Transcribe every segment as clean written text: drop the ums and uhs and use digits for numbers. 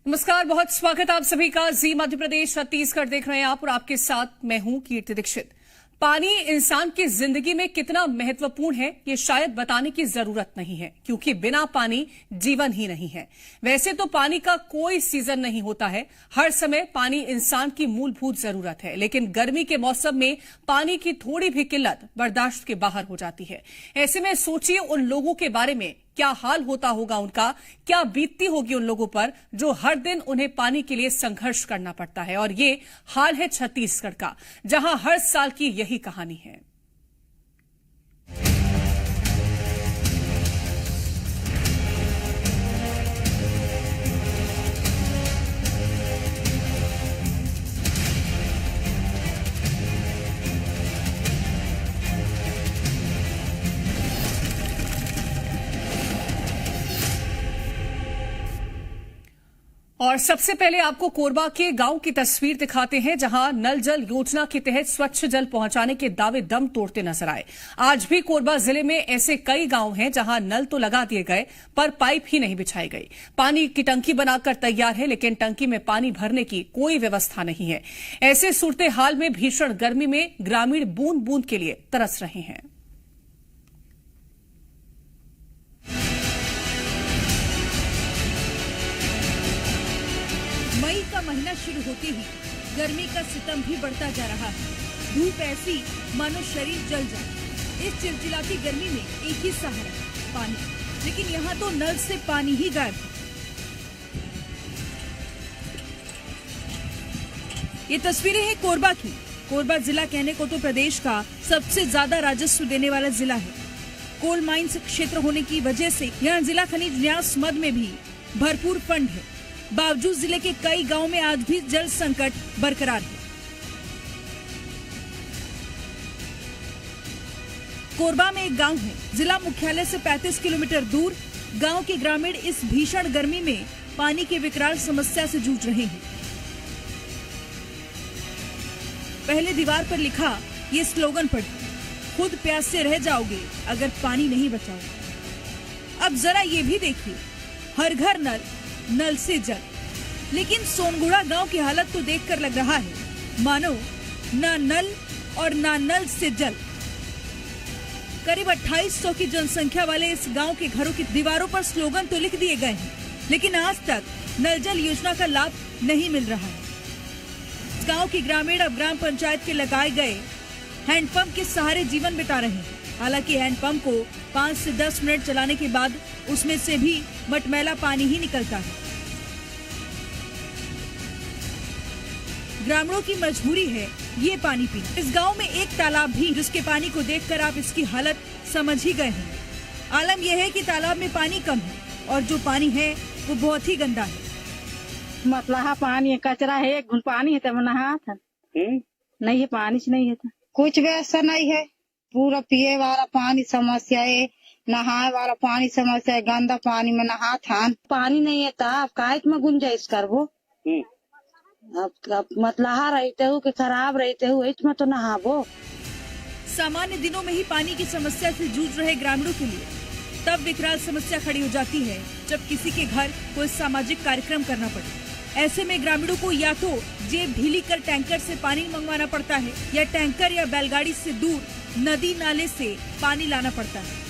नमस्कार, बहुत स्वागत आप सभी का। जी मध्य प्रदेश छत्तीसगढ़ देख रहे हैं आप और आपके साथ मैं हूं कीर्ति दीक्षित। पानी इंसान की जिंदगी में कितना महत्वपूर्ण है ये शायद बताने की जरूरत नहीं है, क्योंकि बिना पानी जीवन ही नहीं है। वैसे तो पानी का कोई सीजन नहीं होता है, हर समय पानी इंसान की मूलभूत जरूरत है, लेकिन गर्मी के मौसम में पानी की थोड़ी भी किल्लत बर्दाश्त के बाहर हो जाती है। ऐसे में सोचिए उन लोगों के बारे में, क्या हाल होता होगा उनका, क्या बीतती होगी उन लोगों पर जो हर दिन उन्हें पानी के लिए संघर्ष करना पड़ता है। और ये हाल है छत्तीसगढ़ का, जहां हर साल की यही कहानी है। और सबसे पहले आपको कोरबा के गांव की तस्वीर दिखाते हैं, जहां नल जल योजना के तहत स्वच्छ जल पहुंचाने के दावे दम तोड़ते नजर आए। आज भी कोरबा जिले में ऐसे कई गांव हैं जहां नल तो लगा दिए गए पर पाइप ही नहीं बिछाई गई। पानी की टंकी बनाकर तैयार है, लेकिन टंकी में पानी भरने की कोई व्यवस्था नहीं है। ऐसे सूरते हाल में भीषण गर्मी में ग्रामीण बूंद बूंद के लिए तरस रहे हैं। मई का महीना शुरू होते ही गर्मी का सितम भी बढ़ता जा रहा है। धूप ऐसी मानो शरीर जल जाए। इस चिलचिलाती गर्मी में एक ही सहारा, पानी। लेकिन यहाँ तो नल से पानी ही गायब है। ये तस्वीरें हैं कोरबा की। कोरबा जिला कहने को तो प्रदेश का सबसे ज्यादा राजस्व देने वाला जिला है। कोल माइंस क्षेत्र होने की वजह से यहाँ जिला खनिज न्यास मद में भी भरपूर फंड है। बावजूद जिले के कई गांव में आज भी जल संकट बरकरार है। कोरबा में एक गांव है, जिला मुख्यालय से 35 किलोमीटर दूर। गांव के ग्रामीण इस भीषण गर्मी में पानी की विकराल समस्या से जूझ रहे हैं। पहले दीवार पर लिखा ये स्लोगन पढ़िए, खुद प्यास से रह जाओगे अगर पानी नहीं बचाओगे। अब जरा ये भी देखिए, हर घर नल, नल से जल। लेकिन सोनगुड़ा गांव की हालत तो देखकर लग रहा है मानो ना नल और ना नल से जल। करीब 2800 की जनसंख्या वाले इस गांव के घरों की दीवारों पर स्लोगन तो लिख दिए गए हैं, लेकिन आज तक नल जल योजना का लाभ नहीं मिल रहा है। इस गांव के ग्रामीण अब ग्राम पंचायत के लगाए गए हैंडपंप के सहारे जीवन बिता रहे हैं। हालांकि हैंडपंप को 5 से 10 मिनट चलाने के बाद उसमें से भी मटमैला पानी ही निकलता है। ग्रामीणों की मजबूरी है ये पानी पीना। इस गांव में एक तालाब भी, जिसके पानी को देखकर आप इसकी हालत समझ ही गए हैं। आलम यह है कि तालाब में पानी कम है और जो पानी है वो बहुत ही गंदा है। मतलब पानी कचरा है, एक घुल पानी है तब नहा था। नहीं है, पानी से नहीं है था। कुछ व्यवस्था नहीं है। पूरा पिए वाला पानी समस्या है, नहाए वाला पानी समस्या है। गंदा पानी में नहा था, पानी नहीं है तब काहे में गुंजाइश करबो। अब मतलहा रहते हो कि खराब रहते हो, इसमें तो नहाबो। सामान्य दिनों में ही पानी की समस्या से जूझ रहे ग्रामीणों के लिए तब विकराल समस्या खड़ी हो जाती है जब किसी के घर कोई सामाजिक कार्यक्रम करना पड़े। ऐसे में ग्रामीणों को या तो जेब ढीली कर टैंकर से पानी मंगवाना पड़ता है, या टैंकर या बैलगाड़ी से दूर नदी नाले से पानी लाना पड़ता है।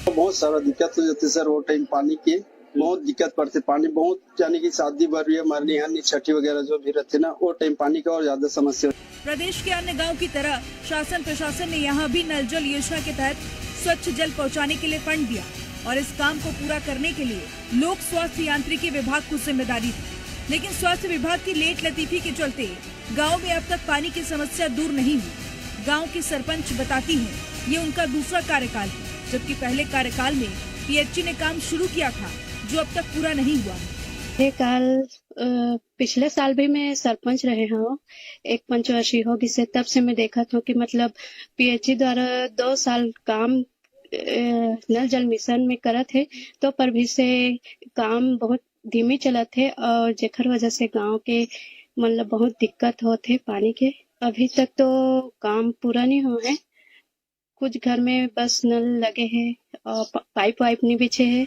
बहुत सारा दिक्कत हो जाती है सर, वो टाइम पानी की बहुत दिक्कत पड़ती है। पानी बहुत, यानी कि शादी भर है, मरनी हरनी छठी वगैरह जो भी रहती है ना, वो टाइम पानी का और ज्यादा समस्या। प्रदेश के अन्य गांव की तरह शासन प्रशासन ने यहाँ भी नल जल योजना के तहत स्वच्छ जल पहुँचाने के लिए फंड दिया और इस काम को पूरा करने के लिए लोक स्वास्थ्य यांत्रिकी विभाग को जिम्मेदारी थी। लेकिन स्वास्थ्य विभाग की लेट लतीफी के चलते गाँव में अब तक पानी की समस्या दूर नहीं हुई। गाँव की सरपंच बताती है ये उनका दूसरा कार्यकाल है, जबकि पहले कार्यकाल में पीएचई ने काम शुरू किया था जो अब तक पूरा नहीं हुआ। ये काल पिछले साल भी मैं सरपंच रहे हूँ, एक पंचवर्षीय होगी से, तब से मैं देखा था कि मतलब पीएचई द्वारा 2 साल काम नल जल मिशन में करा थे, तो पर भी से काम बहुत धीमे चला थे और जेखर वजह से गांव के मतलब बहुत दिक्कत होते पानी के। अभी तक तो काम पूरा नहीं हुआ है। कुछ घर में बस नल लगे हैं और पाइप वाइप नहीं बिछे हैं।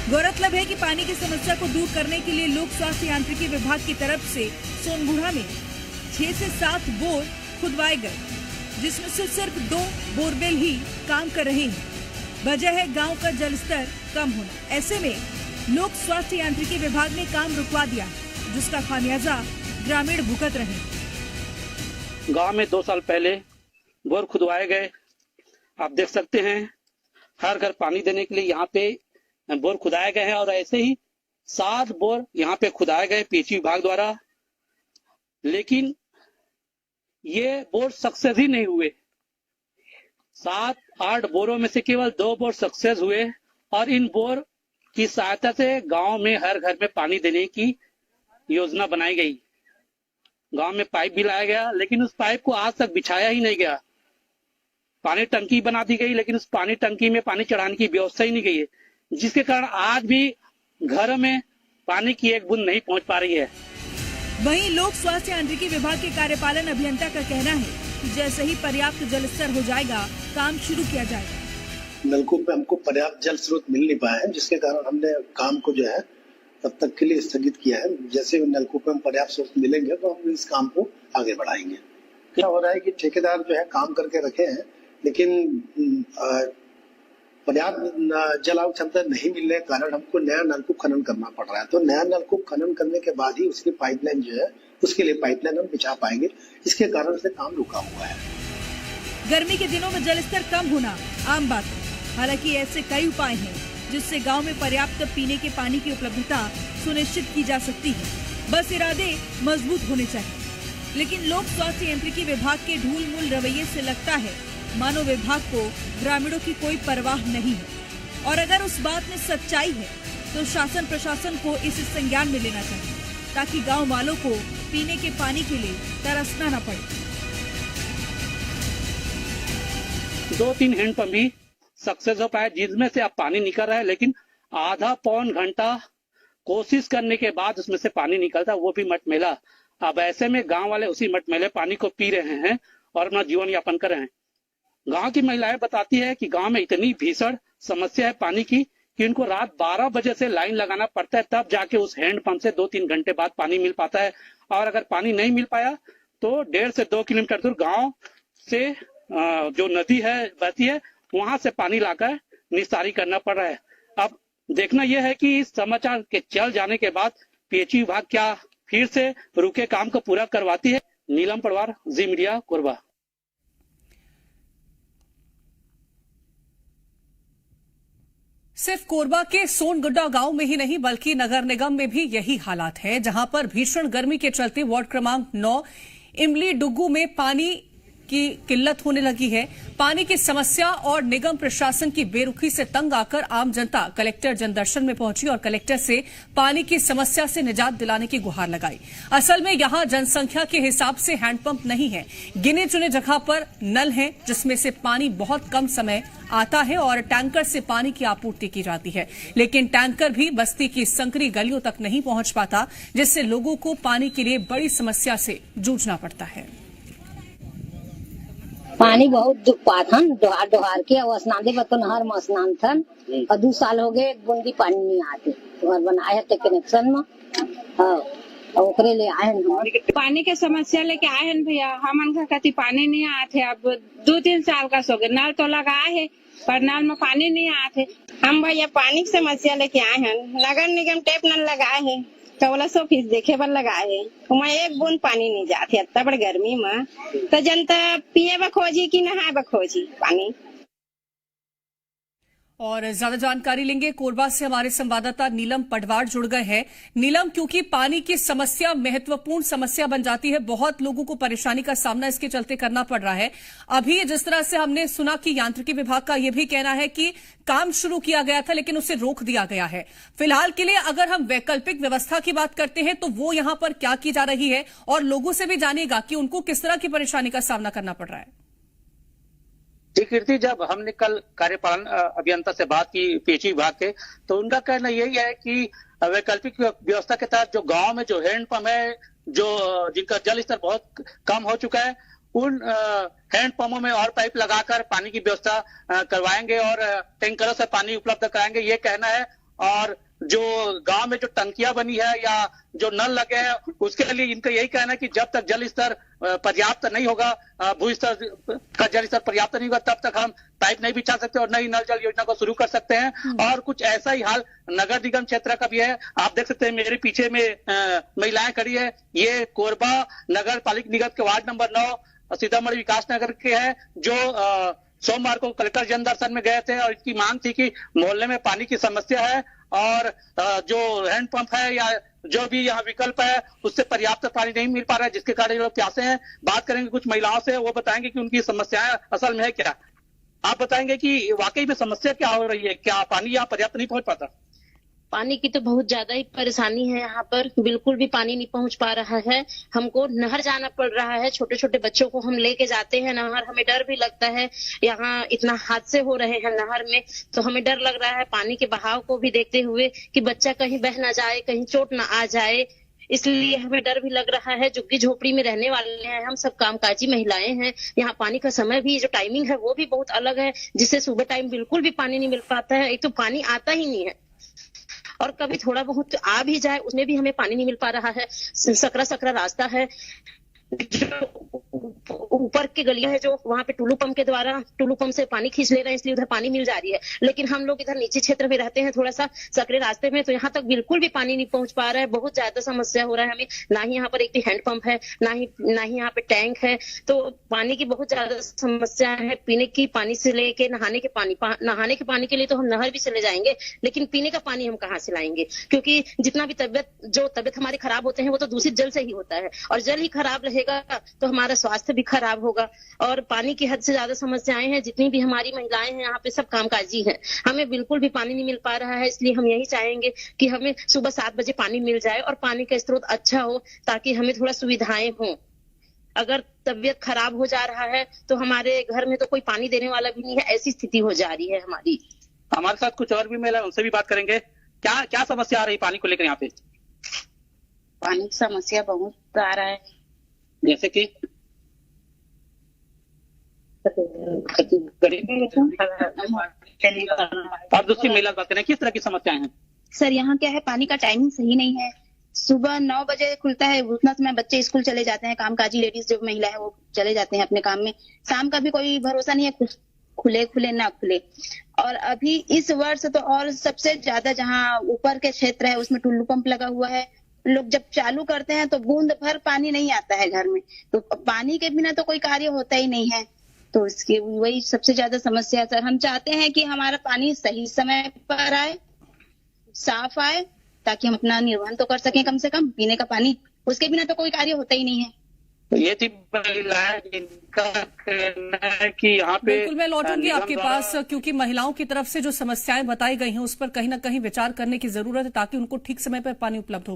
गौरतलब है कि पानी की समस्या को दूर करने के लिए लोक स्वास्थ्य यांत्रिकी विभाग की तरफ से सोनबुढ़ा में 6 से 7 बोर खुदवाए गए, जिसमें से सिर्फ 2 बोरवेल ही काम कर रहे हैं। वजह है गांव का जलस्तर कम होना। ऐसे में लोक स्वास्थ्य यांत्रिकी विभाग ने काम रुकवा दिया, जिसका खामियाजा ग्रामीण भुगत रहे। गांव में 2 साल पहले बोर खुदवाए गए। आप देख सकते हैं हर घर पानी देने के लिए यहाँ पे बोर खुदाए गए हैं और ऐसे ही 7 बोर यहाँ पे खुदाए गए पीएचई विभाग द्वारा, लेकिन ये बोर सक्सेस ही नहीं हुए। 7-8 बोरों में से केवल 2 बोर सक्सेस हुए और इन बोर की सहायता से गांव में हर घर में पानी देने की योजना बनाई गई। गांव में पाइप भी लाया गया, लेकिन उस पाइप को आज तक बिछाया ही नहीं गया। पानी टंकी बना दी गई, लेकिन उस पानी टंकी में पानी चढ़ाने की व्यवस्था ही नहीं गई है, जिसके कारण आज भी घर में पानी की एक बूंद नहीं पहुंच पा रही है। वहीं लोक स्वास्थ्य यांत्रिकी विभाग के कार्यपालन अभियंता का कहना है कि जैसे ही पर्याप्त जल स्तर हो जाएगा, काम शुरू किया जाएगा। नलकूप में हमको पर्याप्त जल स्रोत मिल नहीं पाया है, जिसके कारण हमने काम को जो है तब तक के लिए स्थगित किया है। जैसे नलकूप में पर्याप्त स्रोत मिलेंगे तो हम इस काम को आगे बढ़ाएंगे। क्या हो रहा है कि ठेकेदार जो है काम करके रखे हैं, लेकिन पर्याप्त जल क्षमता नहीं मिलने के कारण हमको नया नलकूप खनन करना पड़ रहा है। तो नया नलकूप खनन करने के बाद ही उसकी पाइपलाइन जो है, उसके लिए पाइपलाइन हम बिछा पाएंगे। इसके कारण से काम रुका हुआ है। गर्मी के दिनों में जल स्तर कम होना आम बात है। हालांकि ऐसे कई उपाय हैं जिससे गांव में पर्याप्त पीने के पानी की उपलब्धता सुनिश्चित की जा सकती है। बस इरादे मजबूत होने चाहिए। लेकिन लोक स्वास्थ्य यांत्रिकी विभाग के ढूल मूल रवैये से लगता है मानो विभाग को ग्रामीणों की कोई परवाह नहीं है। और अगर उस बात में सच्चाई है तो शासन प्रशासन को इसे संज्ञान में लेना चाहिए, ताकि गांव वालों को पीने के पानी के लिए तरसना न पड़े। 2-3 हैंडपंप भी सक्सेस हो पाए, जिसमें से अब पानी निकल रहा है, लेकिन आधा पौन घंटा कोशिश करने के बाद उसमें से पानी निकलता, वो भी मटमैला। अब ऐसे में गांव वाले उसी मटमैले पानी को पी रहे हैं और अपना जीवन यापन कर रहे हैं। गांव की महिलाएं बताती है कि गांव में इतनी भीषण समस्या है पानी की कि उनको रात 12 बजे से लाइन लगाना पड़ता है, तब जाके उस हैंडपंप से 2-3 घंटे बाद पानी मिल पाता है। और अगर पानी नहीं मिल पाया तो 1.5 से 2 किलोमीटर दूर गांव से जो नदी है बहती है, वहां से पानी लाकर निस्तारी करना पड़ रहा है। अब देखना यह है कि इस समाचार के चल जाने के बाद पीएचई विभाग क्या फिर से रुके काम को पूरा करवाती है। नीलम पटवार, जी मीडिया, कोरबा। सिर्फ कोरबा के सोनगुड्डा गांव में ही नहीं बल्कि नगर निगम में भी यही हालात है, जहां पर भीषण गर्मी के चलते वार्ड क्रमांक 9 इमली डुग्गू में पानी की किल्लत होने लगी है। पानी की समस्या और निगम प्रशासन की बेरुखी से तंग आकर आम जनता कलेक्टर जनदर्शन में पहुंची और कलेक्टर से पानी की समस्या से निजात दिलाने की गुहार लगाई। असल में यहां जनसंख्या के हिसाब से हैंडपंप नहीं है, गिने चुने जगह पर नल हैं, जिसमें से पानी बहुत कम समय आता है और टैंकर से पानी की आपूर्ति की जाती है। लेकिन टैंकर भी बस्ती की संकरी गलियों तक नहीं पहुंच पाता, जिससे लोगों को पानी के लिए बड़ी समस्या से जूझना पड़ता है। पानी बहुत दुख पाथन डोहार डोहार के और स्नान दे बतो नहर में स्नान थन और 2 साल हो गए बूंदी पानी नहीं आते। घर बनाए है कनेक्शन में और ओकरे ले आए हैं। पानी के समस्या लेके आए हैं भैया। हमन का कति पानी नहीं आते। अब 2-3 साल का सो गए। नल तो लगाए है पर नल में पानी नहीं आते। हम भैया पानी की समस्या लेके आए हैं। नगर निगम टेप नल लगाए है, 1400 फीस देखे बर लगाए है, वहाँ एक बूंद पानी नहीं जाते। इतना बड़ गर्मी में तो जनता पिए ब खोजी कि नहाए ब खोजी पानी। और ज्यादा जानकारी लेंगे कोरबा से हमारे संवाददाता नीलम पटवार जुड़ गए हैं। नीलम, क्योंकि पानी की समस्या महत्वपूर्ण समस्या बन जाती है, बहुत लोगों को परेशानी का सामना इसके चलते करना पड़ रहा है। अभी जिस तरह से हमने सुना कि यांत्रिकी विभाग का यह भी कहना है कि काम शुरू किया गया था लेकिन उसे रोक दिया गया है। फिलहाल के लिए अगर हम वैकल्पिक व्यवस्था की बात करते हैं तो वो यहां पर क्या की जा रही है, और लोगों से भी जानेगा कि उनको किस तरह की परेशानी का सामना करना पड़ रहा है। जी कीर्ति, जब हमने कल कार्यपालन अभियंता से बात की पीएचई विभाग के, तो उनका कहना यही है कि वैकल्पिक व्यवस्था के तहत जो गांव में जो हैंडपंप है, जो जिनका जल स्तर बहुत कम हो चुका है, उन हैंडपंपों में और पाइप लगाकर पानी की व्यवस्था करवाएंगे और टैंकरों से पानी उपलब्ध कराएंगे, ये कहना है। और जो गांव में जो टंकियां बनी है या जो नल लगे हैं उसके लिए इनका यही कहना है कि जब तक जल स्तर पर्याप्त नहीं होगा, भू स्तर का जल स्तर पर्याप्त नहीं होगा, तब तक हम पाइप नहीं बिछा सकते और नई नल जल योजना को शुरू कर सकते हैं। और कुछ ऐसा ही हाल नगर निगम क्षेत्र का भी है। आप देख सकते हैं मेरे पीछे में महिलाएं खड़ी है। ये कोरबा नगर पालिका निगम के वार्ड नंबर 9 सीतामढ़ी विकास नगर के है, जो सोमवार को कलेक्टर जन दर्शन में गए थे और इसकी मांग थी कि मोहल्ले में पानी की समस्या है और जो हैंडपंप है या जो भी यहाँ विकल्प है उससे पर्याप्त पानी नहीं मिल पा रहा है, जिसके कारण लोग प्यासे हैं। बात करेंगे कुछ महिलाओं से, वो बताएंगे कि उनकी समस्याएं असल में है क्या। आप बताएंगे कि वाकई में समस्या क्या हो रही है, क्या पानी यहाँ पर्याप्त नहीं पहुंच पाता? पानी की तो बहुत ज्यादा ही परेशानी है यहाँ पर, बिल्कुल भी पानी नहीं पहुंच पा रहा है। हमको नहर जाना पड़ रहा है, छोटे छोटे बच्चों को हम लेके जाते हैं नहर, हमें डर भी लगता है। यहाँ इतना हादसे हो रहे हैं नहर में, तो हमें डर लग रहा है पानी के बहाव को भी देखते हुए कि बच्चा कहीं बह ना जाए, कहीं चोट ना आ जाए, इसलिए हमें डर भी लग रहा है। झुग्गी झोपड़ी में रहने वाले हैं हम, सब कामकाजी महिलाएं हैं। यहाँ पानी का समय भी, जो टाइमिंग है वो भी बहुत अलग है, जिससे सुबह टाइम बिल्कुल भी पानी नहीं मिल पाता है। एक तो पानी आता ही नहीं है और कभी थोड़ा बहुत आ भी जाए उसमें भी हमें पानी नहीं मिल पा रहा है। सकरा सकरा रास्ता है, ऊपर की गलियां है जो वहां पे टुल्लू पंप से पानी खींच ले रहे हैं, इसलिए उधर पानी मिल जा रही है। लेकिन हम लोग इधर नीचे क्षेत्र में रहते हैं, थोड़ा सा सकरे रास्ते में, तो यहाँ तक बिल्कुल भी पानी नहीं पहुंच पा रहा है। बहुत ज्यादा समस्या हो रहा है हमें। ना ही यहाँ पर एक हैंड पंप है, ना ही यहाँ पे टैंक है, तो पानी की बहुत ज्यादा समस्या है। पीने की पानी से लेके नहाने के पानी के लिए तो हम नहर भी चले जाएंगे, लेकिन पीने का पानी हम कहाँ से लाएंगे? क्योंकि जितना भी तबियत हमारे खराब होते हैं वो तो दूषित जल से ही होता है, और जल ही खराब रहेगा तो हमारा स्वास्थ्य भी खराब होगा। और पानी की हद से ज्यादा समस्याएं हैं। जितनी भी हमारी महिलाएं हैं यहाँ पे सब कामकाजी हैं, हमें बिल्कुल भी पानी नहीं मिल पा रहा है। इसलिए हम यही चाहेंगे कि हमें सुबह 7 बजे पानी मिल जाए और पानी का स्रोत अच्छा हो, ताकि हमें थोड़ा सुविधाएं हों। अगर तबियत खराब हो जा रहा है तो हमारे घर में तो कोई पानी देने वाला भी नहीं है, ऐसी स्थिति हो जा रही है हमारी। हमारे साथ कुछ और भी महिला, उनसे भी बात करेंगे। क्या समस्या आ रही पानी को लेकर यहाँ पे? पानी की समस्या बहुत आ रहा है, जैसे कि आप दूसरी महिला बात करें, किस तरह की समस्याएं हैं? सर यहाँ क्या है, पानी का टाइमिंग सही नहीं है। सुबह 9 बजे खुलता है, उतना समय बच्चे स्कूल चले जाते हैं, कामकाजी लेडीज जो महिला है वो चले जाते हैं अपने काम में। शाम का भी कोई भरोसा नहीं है, खुले ना खुले। और अभी इस वर्ष तो और सबसे ज्यादा जहाँ ऊपर के क्षेत्र है उसमें टुल्लू पंप लगा हुआ है। लोग जब चालू करते हैं तो बूंद भर पानी नहीं आता है घर में, तो पानी के बिना तो कोई कार्य होता ही नहीं है। तो इसकी वही सबसे ज्यादा समस्या सर। हम चाहते हैं कि हमारा पानी सही समय पर आए, साफ आए, ताकि हम अपना निर्वहन तो कर सकें कम से कम पीने का पानी। उसके बिना तो कोई कार्य होता ही नहीं है। तो ये थी महिलाएं जिनका कहना है कि यहाँ पे। बिल्कुल, मैं लौटूंगी आपके पास, क्योंकि महिलाओं की तरफ से जो समस्याएं बताई गई हैं उस पर कहीं ना कहीं विचार करने की जरूरत है, ताकि उनको ठीक समय पर पानी उपलब्ध हो।